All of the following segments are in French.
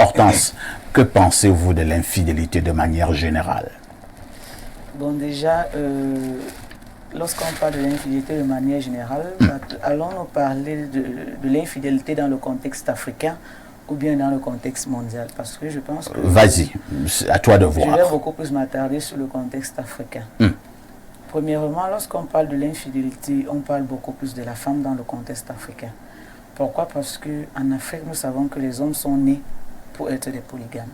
Hortense, que pensez-vous de l'infidélité de manière générale? Bon, déjà, lorsqu'on parle de l'infidélité de manière générale, allons-nous parler de l'infidélité dans le contexte africain ou bien dans le contexte mondial? Parce que je pense que... Vas-y, à toi de voir. Je vais beaucoup plus m'attarder sur le contexte africain. Premièrement, lorsqu'on parle de l'infidélité, on parle beaucoup plus de la femme dans le contexte africain. Pourquoi? Parce qu'en Afrique, nous savons que les hommes sont nés pour être des polygames.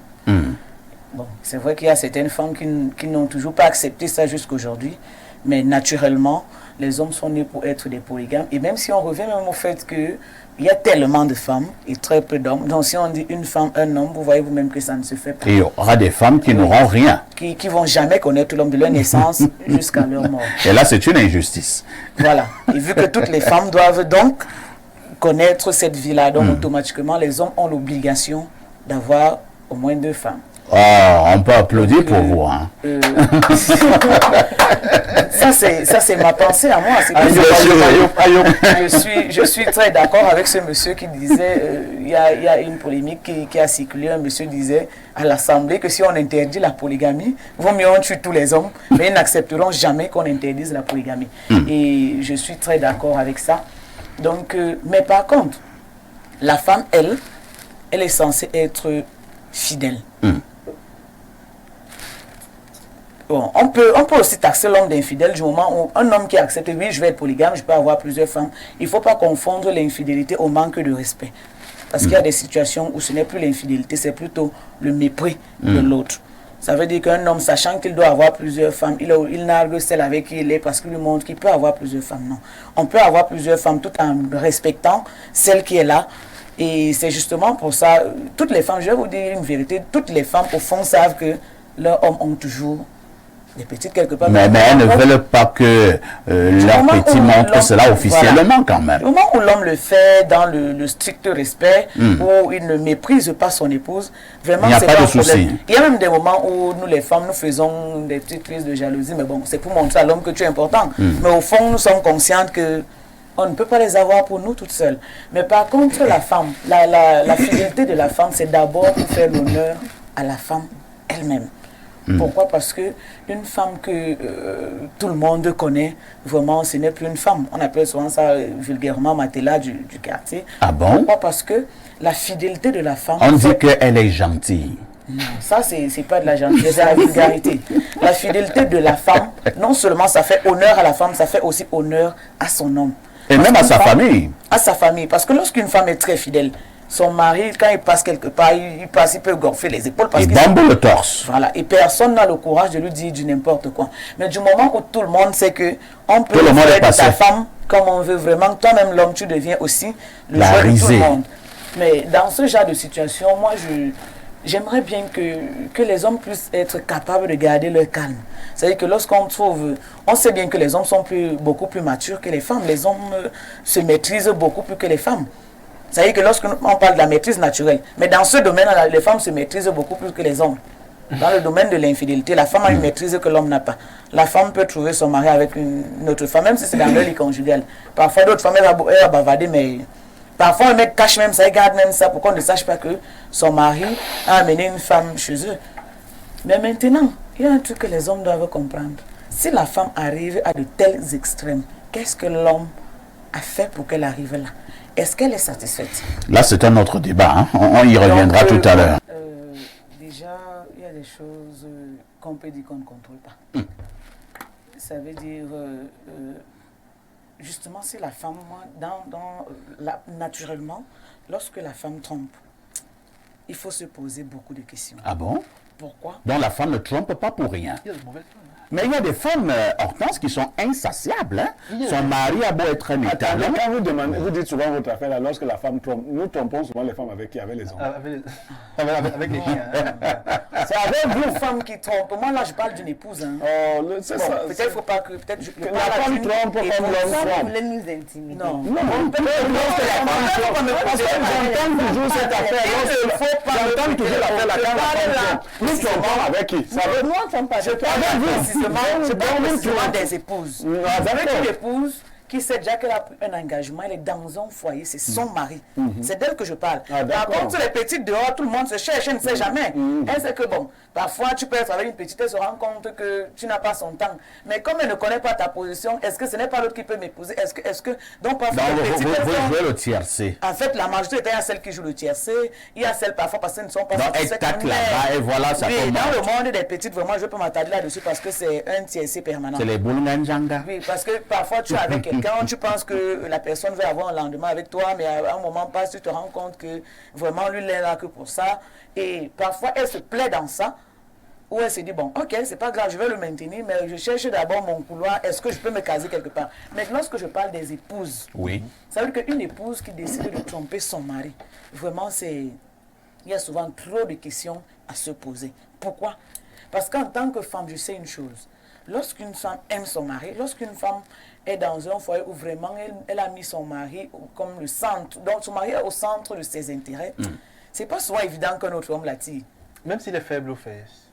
Bon, c'est vrai qu'il y a certaines femmes qui n'ont toujours pas accepté ça jusqu'aujourd'hui, mais naturellement, les hommes sont nés pour être des polygames. Et même si on revient même au fait qu'il y a tellement de femmes et très peu d'hommes, donc si on dit une femme, un homme, vous voyez vous-même que ça ne se fait pas. Et il y aura des femmes qui n'auront rien. Qui ne vont jamais connaître l'homme de leur naissance jusqu'à leur mort. Et là, c'est une injustice. Voilà. Et vu que toutes les femmes doivent donc connaître cette vie-là, donc automatiquement, les hommes ont l'obligation d'avoir au moins 2 femmes. Oh, on peut applaudir pour vous. Hein. Ça, c'est ma pensée à moi. Je suis très d'accord avec ce monsieur qui disait, il y a une polémique qui a circulé. Un monsieur disait à l'Assemblée que si on interdit la polygamie, vaut mieux on tue tous les hommes, mais ils n'accepteront jamais qu'on interdise la polygamie. Et je suis très d'accord avec ça. Donc, mais par contre, la femme, elle est censée être fidèle. Bon, on peut aussi taxer l'homme d'infidèle du moment où un homme qui accepte, oui, je vais être polygame, je peux avoir plusieurs femmes. Il ne faut pas confondre l'infidélité au manque de respect. Parce qu'il y a des situations où ce n'est plus l'infidélité, c'est plutôt le mépris de l'autre. Ça veut dire qu'un homme, sachant qu'il doit avoir plusieurs femmes, il nargue celle avec qui il est parce qu'il lui montre qu'il peut avoir plusieurs femmes. Non. On peut avoir plusieurs femmes tout en respectant celle qui est là. Et c'est justement pour ça, toutes les femmes, je vais vous dire une vérité, toutes les femmes au fond savent que leurs hommes ont toujours des petites quelque part. Mais elles ne veulent pas que leurs petits montrent cela officiellement quand même. Au moment où l'homme le fait dans le strict respect, où il ne méprise pas son épouse, vraiment c'est pas un problème. Il y a même des moments où nous les femmes, nous faisons des petites crises de jalousie, mais bon, c'est pour montrer à l'homme que tu es important. Mais au fond, nous sommes conscientes que on ne peut pas les avoir pour nous toutes seules. Mais par contre, la femme, la fidélité de la femme, c'est d'abord pour faire l'honneur à la femme elle-même. Pourquoi? Parce que une femme que tout le monde connaît, vraiment, ce n'est plus une femme. On appelle souvent ça vulgairement Matela du quartier. Ah bon? Pourquoi? Parce que la fidélité de la femme... On dit qu'elle est gentille. Non, ça, c'est pas de la gentillesse, c'est la vulgarité. La fidélité de la femme, non seulement ça fait honneur à la femme, ça fait aussi honneur à son homme. Et même à sa famille. À sa famille. Parce que lorsqu'une femme est très fidèle, son mari, quand il passe quelque part, il peut gonfler les épaules. Parce il bombe le torse. Voilà. Et personne n'a le courage de lui dire du n'importe quoi. Mais du moment où tout le monde sait que on peut faire de ta femme comme on veut vraiment, toi-même l'homme, tu deviens aussi le joueur de tout le monde. Mais dans ce genre de situation, moi, j'aimerais bien que les hommes puissent être capables de garder leur calme. C'est-à-dire que lorsqu'on trouve... On sait bien que les hommes sont beaucoup plus matures que les femmes. Les hommes se maîtrisent beaucoup plus que les femmes. C'est-à-dire que lorsqu'on parle de la maîtrise naturelle, mais dans ce domaine-là, les femmes se maîtrisent beaucoup plus que les hommes. Dans le domaine de l'infidélité, la femme a une maîtrise que l'homme n'a pas. La femme peut trouver son mari avec une autre femme, même si c'est dans leur lit conjugal. Parfois, d'autres femmes, elles vont bavarder, mais... Parfois, un mec cache même ça, il garde même ça pour qu'on ne sache pas que son mari a amené une femme chez eux. Mais maintenant, il y a un truc que les hommes doivent comprendre. Si la femme arrive à de tels extrêmes, qu'est-ce que l'homme a fait pour qu'elle arrive là? Est-ce qu'elle est satisfaite? Là, c'est un autre débat. Hein? On y reviendra tout à l'heure. Déjà, il y a des choses qu'on peut dire qu'on ne contrôle pas. Ça veut dire... justement, si la femme, naturellement, lorsque la femme trompe, il faut se poser beaucoup de questions. Ah bon? Pourquoi? Donc la femme ne trompe pas pour rien. Il y a de mauvaises femmes. Mais il y a des femmes, Hortense, qui sont insatiables. Hein? Son mari a beau être un état. Quand vous demandez, vous dites souvent votre affaire, là, lorsque la femme trompe, nous trompons souvent les femmes avec qui? Avec les hommes. Avec les chiens. C'est avec vous, femmes qui trompent. Moi, là, je parle d'une épouse. Hein. Oh, c'est bon, ça. Peut-être qu'il ne faut pas que... Peut-être je la femme trompe comme l'homme Vous trompe. voulez nous intimider. Non. Parce que j'entends toujours cette affaire. J'entends toujours l'affaire là quand la femme trompe. Nous trompons avec qui? Nous, on ne sommes pas. Je parle précisément des épouses. Avec une épouse qui sait déjà qu'elle a pris un engagement, elle est dans un foyer, c'est son mari. C'est d'elle que je parle. Ah, Par contre, les petites dehors, tout le monde se cherche, elle ne sait jamais. Elle sait que bon, parfois tu peux être avec une petite, elle se rend compte que tu n'as pas son temps. Mais comme elle ne connaît pas ta position, est-ce que ce n'est pas l'autre qui peut m'épouser? Est-ce que... Donc parfois, vous jouez le tiercé. En fait, la majorité, il y a celles qui jouent le tiercé, il y a celles parfois parce qu'elles ne sont pas satisfaites. Donc, là-bas, et voilà, ça oui, dans le monde des petites, vraiment, je peux m'attarder là-dessus parce que c'est un tiercé permanent. C'est les boulnganjanga. Oui, parce que parfois, tu es avec quelqu'un, tu penses que la personne veut avoir un lendemain avec toi, mais à un moment passe, tu te rends compte que vraiment, lui, il est là que pour ça. Et parfois, elle se plaît dans ça. Ou elle se dit, bon, ok, c'est pas grave, je vais le maintenir, mais je cherche d'abord mon couloir, est-ce que je peux me caser quelque part? Mais lorsque je parle des épouses, oui. Ça veut dire qu'une épouse qui décide de tromper son mari, vraiment, il y a souvent trop de questions à se poser. Pourquoi? Parce qu'en tant que femme, je sais une chose. Lorsqu'une femme aime son mari, lorsqu'une femme est dans un foyer où vraiment elle a mis son mari comme le centre, donc son mari est au centre de ses intérêts, c'est pas souvent évident qu'un autre homme l'attire. Même s'il est faible aux fesses.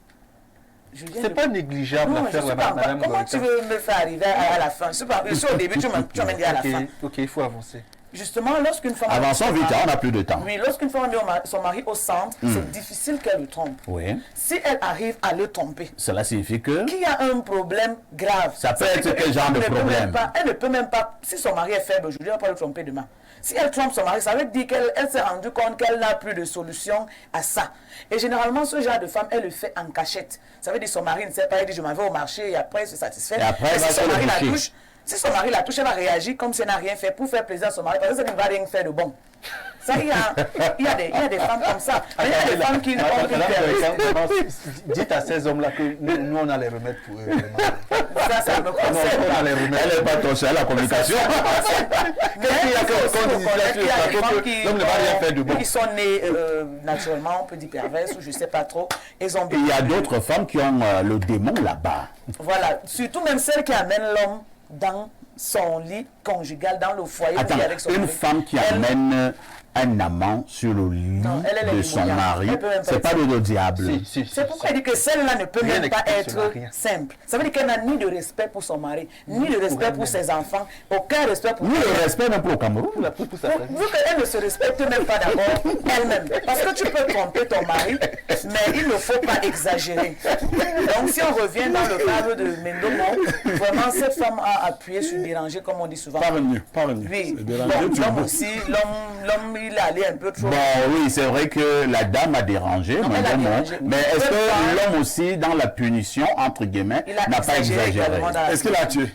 C'est pas négligeable non, d'affaire madame. Comment tu veux me faire arriver à la fin? Je suis au début, tu m'as dit à la fin. Ok, il faut avancer. Justement, lorsqu'une femme... Avançons vite, on n'a plus de temps. Oui, lorsqu'une femme a mis son mari au centre, c'est difficile qu'elle le trompe. Oui. Si elle arrive à le tromper, cela signifie que... qu'il y a un problème grave. Ça peut être quel genre de problème? Elle ne peut même pas... Si son mari est faible aujourd'hui, elle ne va pas le tromper demain. Si elle trompe son mari, ça veut dire qu'elle s'est rendue compte qu'elle n'a plus de solution à ça. Et généralement, ce genre de femme, elle le fait en cachette. Ça veut dire que son mari ne sait pas, elle dit je m'en vais au marché et après elle se satisfait. Et après, elle va si son mari la toucher. touche, si son mari la touche, elle va réagir comme si elle n'a rien fait pour faire plaisir à son mari, parce que ça ne va rien faire de bon. Ça, il y a des femmes comme ça. Mais il y a des femmes qui dites à ces hommes-là que nous, on a les remèdes pour eux. Ça me concerne. On a les remèdes. Elle n'est pas touchée à la communication. Mais il y a des femmes qui sont nées naturellement, on peut dire perverses, ou je ne sais pas trop. Il y a d'autres femmes qui ont le démon là-bas. Voilà, surtout même celles qui amènent l'homme dans son lit conjugal, dans le foyer. Attends, avec son une mari. femme qui amène un amant sur le lit de son mari, c'est pas le diable. C'est pourquoi elle dit que celle-là ne peut même pas être simple. Ça veut dire qu'elle n'a ni de respect pour son mari, ni de respect pour ses enfants, aucun respect pour... Ni de respect même pour le Cameroun. Vu qu'elle ne se respecte même pas d'abord elle-même. Parce que tu peux tromper ton mari, mais il ne faut pas exagérer. Donc si on revient dans le cadre de Mendomo, vraiment cette femme a appuyé sur le déranger, comme on dit souvent. Parvenu. Oui, l'homme aussi, l'homme il est allé un peu trop... Bon, oui, c'est vrai que la dame a dérangé, mais est-ce que l'homme aussi, dans la punition, entre guillemets, n'a pas exagéré? Est-ce qu'il a tué?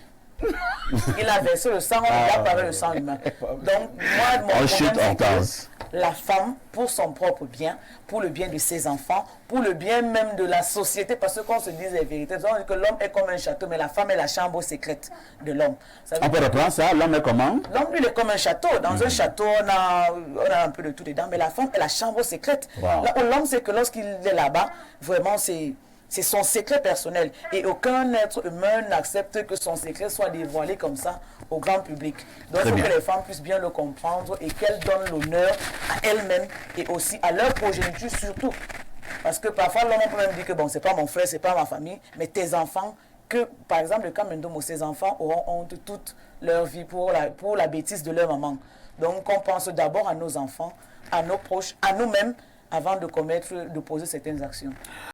Il a versé le sang, il a parlé le sang humain. Donc, moi, mon problème, c'est que la femme, pour son propre bien, pour le bien de ses enfants, pour le bien même de la société, parce qu'on se dise la vérité, on dit que l'homme est comme un château, mais la femme est la chambre secrète de l'homme. On peut reprendre ça, l'homme est comment? L'homme, lui, il est comme un château. Dans un château, on a un peu de tout dedans, mais la femme est la chambre secrète. L'homme, c'est que lorsqu'il est là-bas, vraiment, c'est son secret personnel. Et aucun être humain n'accepte que son secret soit dévoilé comme ça au grand public. Donc il faut que les femmes puissent bien le comprendre et qu'elles donnent l'honneur à elles-mêmes et aussi à leur progéniture surtout. Parce que parfois l'homme peut même dire que bon, c'est pas mon frère, c'est pas ma famille, mais tes enfants, que par exemple le cas Mendomo, ses enfants auront honte toute leur vie pour la bêtise de leur maman. Donc on pense d'abord à nos enfants, à nos proches, à nous-mêmes, avant de poser certaines actions.